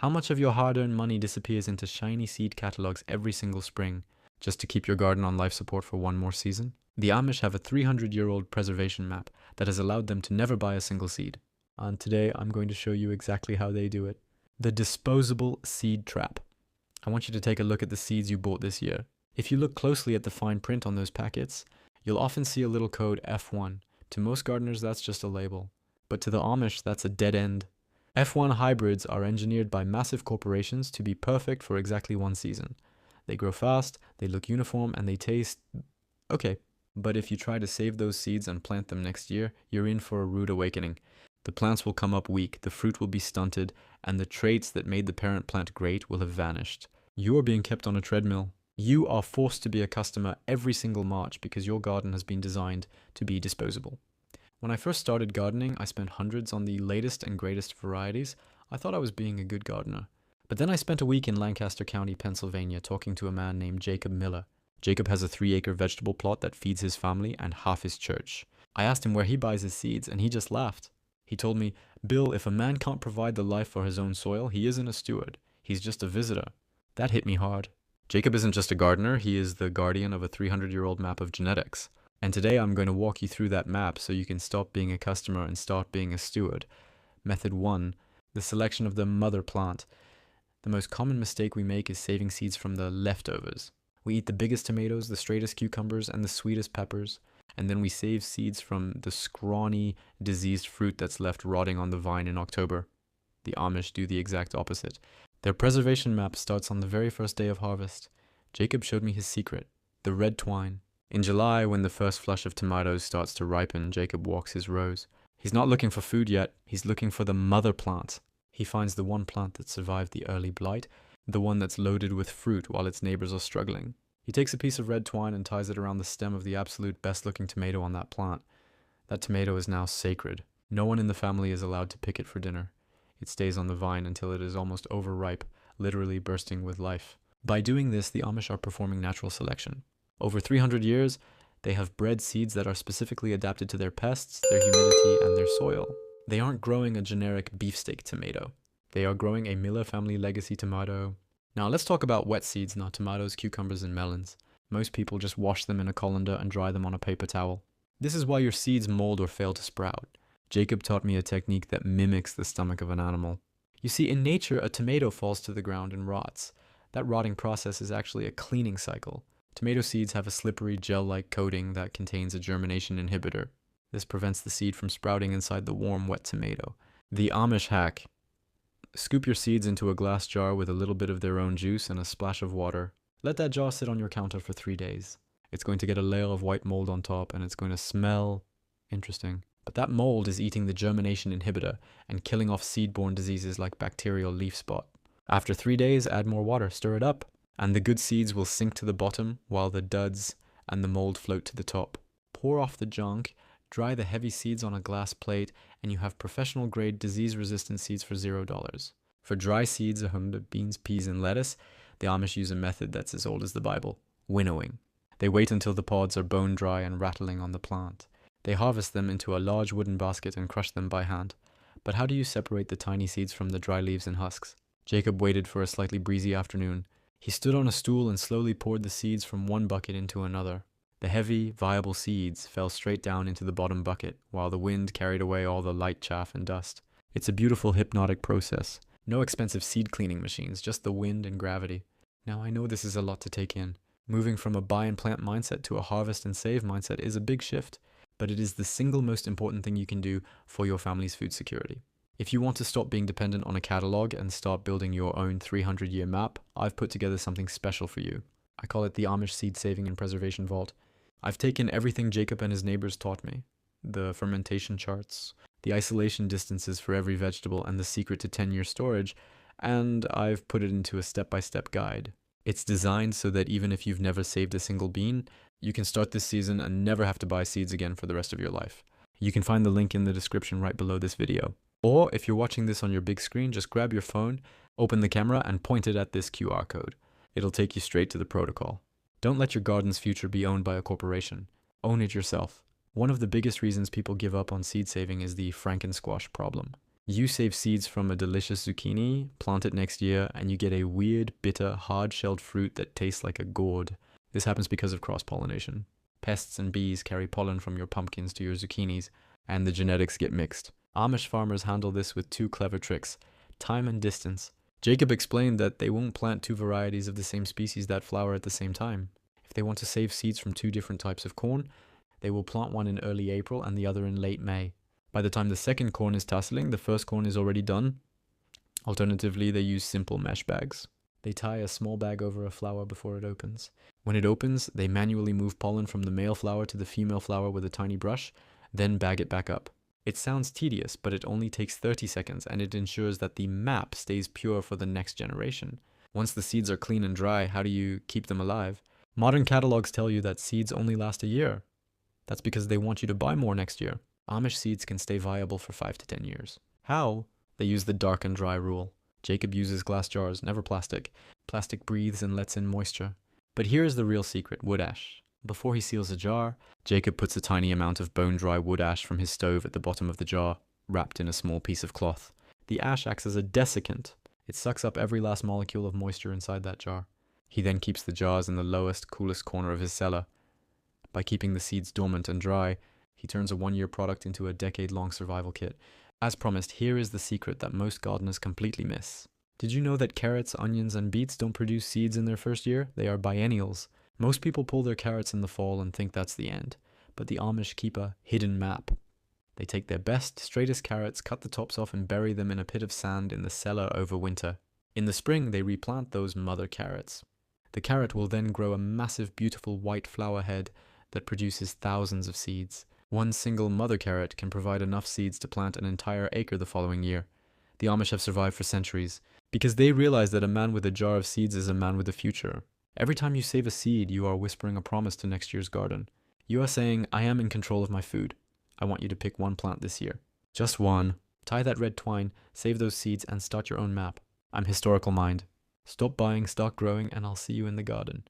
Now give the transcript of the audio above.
How much of your hard-earned money disappears into shiny seed catalogs every single spring just to keep your garden on life support for one more season? The Amish have a 300-year-old preservation map that has allowed them to never buy a single seed. And today I'm going to show you exactly how they do it. The disposable seed trap. I want you to take a look at the seeds you bought this year. If you look closely at the fine print on those packets, you'll often see a little code F1. To most gardeners, that's just a label. But to the Amish, that's a dead end. F1 hybrids are engineered by massive corporations to be perfect for exactly one season. They grow fast, they look uniform, and they taste okay. But if you try to save those seeds and plant them next year, you're in for a rude awakening. The plants will come up weak, the fruit will be stunted, and the traits that made the parent plant great will have vanished. You are being kept on a treadmill. You are forced to be a customer every single March because your garden has been designed to be disposable. When I first started gardening, I spent hundreds on the latest and greatest varieties. I thought I was being a good gardener. But then I spent a week in Lancaster County, Pennsylvania, talking to a man named Jacob Miller. Jacob has a 3-acre vegetable plot that feeds his family and half his church. I asked him where he buys his seeds, and he just laughed. He told me, "Bill, if a man can't provide the life for his own soil, he isn't a steward. He's just a visitor." That hit me hard. Jacob isn't just a gardener, he is the guardian of a 300-year-old map of genetics. And today I'm going to walk you through that map so you can stop being a customer and start being a steward. Method 1. The selection of the mother plant. The most common mistake we make is saving seeds from the leftovers. We eat the biggest tomatoes, the straightest cucumbers, and the sweetest peppers, and then we save seeds from the scrawny, diseased fruit that's left rotting on the vine in October. The Amish do the exact opposite. Their preservation map starts on the very first day of harvest. Jacob showed me his secret, the red twine. In July, when the first flush of tomatoes starts to ripen, Jacob walks his rows. He's not looking for food yet, he's looking for the mother plant. He finds the one plant that survived the early blight, the one that's loaded with fruit while its neighbors are struggling. He takes a piece of red twine and ties it around the stem of the absolute best-looking tomato on that plant. That tomato is now sacred. No one in the family is allowed to pick it for dinner. It stays on the vine until it is almost overripe, literally bursting with life. By doing this, the Amish are performing natural selection. Over 300 years, they have bred seeds that are specifically adapted to their pests, their humidity, and their soil. They aren't growing a generic beefsteak tomato. They are growing a Miller family legacy tomato. Now let's talk about wet seeds, not tomatoes, cucumbers, and melons. Most people just wash them in a colander and dry them on a paper towel. This is why your seeds mold or fail to sprout. Jacob taught me a technique that mimics the stomach of an animal. You see, in nature, a tomato falls to the ground and rots. That rotting process is actually a cleaning cycle. Tomato seeds have a slippery gel-like coating that contains a germination inhibitor. This prevents the seed from sprouting inside the warm, wet tomato. The Amish hack. Scoop your seeds into a glass jar with a little bit of their own juice and a splash of water. Let that jar sit on your counter for 3 days. It's going to get a layer of white mold on top and it's going to smell interesting. But that mold is eating the germination inhibitor and killing off seed-borne diseases like bacterial leaf spot. After 3 days, add more water, stir it up, and the good seeds will sink to the bottom while the duds and the mold float to the top. Pour off the junk, dry the heavy seeds on a glass plate, and you have professional-grade disease-resistant seeds for $0. For dry seeds, the beans, peas, and lettuce, the Amish use a method that's as old as the Bible, winnowing. They wait until the pods are bone dry and rattling on the plant. They harvest them into a large wooden basket and crush them by hand. But how do you separate the tiny seeds from the dry leaves and husks? Jacob waited for a slightly breezy afternoon. He stood on a stool and slowly poured the seeds from one bucket into another. The heavy, viable seeds fell straight down into the bottom bucket, while the wind carried away all the light chaff and dust. It's a beautiful hypnotic process. No expensive seed cleaning machines, just the wind and gravity. Now I know this is a lot to take in. Moving from a buy and plant mindset to a harvest and save mindset is a big shift, but it is the single most important thing you can do for your family's food security. If you want to stop being dependent on a catalog and start building your own 300-year map, I've put together something special for you. I call it the Amish Seed Saving and Preservation Vault. I've taken everything Jacob and his neighbors taught me, the fermentation charts, the isolation distances for every vegetable, and the secret to 10-year storage, and I've put it into a step-by-step guide. It's designed so that even if you've never saved a single bean, you can start this season and never have to buy seeds again for the rest of your life. You can find the link in the description right below this video. Or if you're watching this on your big screen, just grab your phone, open the camera, and point it at this QR code. It'll take you straight to the protocol. Don't let your garden's future be owned by a corporation. Own it yourself. One of the biggest reasons people give up on seed saving is the Frankensquash problem. You save seeds from a delicious zucchini, plant it next year, and you get a weird, bitter, hard-shelled fruit that tastes like a gourd. This happens because of cross-pollination. Pests and bees carry pollen from your pumpkins to your zucchinis, and the genetics get mixed. Amish farmers handle this with two clever tricks: time and distance. Jacob explained that they won't plant two varieties of the same species that flower at the same time. If they want to save seeds from two different types of corn, they will plant one in early April and the other in late May. By the time the second corn is tasseling, the first corn is already done. Alternatively, they use simple mesh bags. They tie a small bag over a flower before it opens. When it opens, they manually move pollen from the male flower to the female flower with a tiny brush, then bag it back up. It sounds tedious, but it only takes 30 seconds, and it ensures that the map stays pure for the next generation. Once the seeds are clean and dry, how do you keep them alive? Modern catalogs tell you that seeds only last a year. That's because they want you to buy more next year. Amish seeds can stay viable for 5 to 10 years. How? They use the dark and dry rule. Jacob uses glass jars, never plastic. Plastic breathes and lets in moisture. But here's the real secret: wood ash. Before he seals a jar, Jacob puts a tiny amount of bone-dry wood ash from his stove at the bottom of the jar, wrapped in a small piece of cloth. The ash acts as a desiccant. It sucks up every last molecule of moisture inside that jar. He then keeps the jars in the lowest, coolest corner of his cellar. By keeping the seeds dormant and dry, he turns a 1-year product into a decade-long survival kit. As promised, here is the secret that most gardeners completely miss. Did you know that carrots, onions, and beets don't produce seeds in their first year? They are biennials. Most people pull their carrots in the fall and think that's the end, but the Amish keep a hidden map. They take their best, straightest carrots, cut the tops off, and bury them in a pit of sand in the cellar over winter. In the spring, they replant those mother carrots. The carrot will then grow a massive, beautiful white flower head that produces thousands of seeds. One single mother carrot can provide enough seeds to plant an entire acre the following year. The Amish have survived for centuries because they realize that a man with a jar of seeds is a man with a future. Every time you save a seed, you are whispering a promise to next year's garden. You are saying, I am in control of my food. I want you to pick one plant this year. Just one. Tie that red twine, save those seeds, and start your own map. I'm Historical Mind. Stop buying, start growing, and I'll see you in the garden.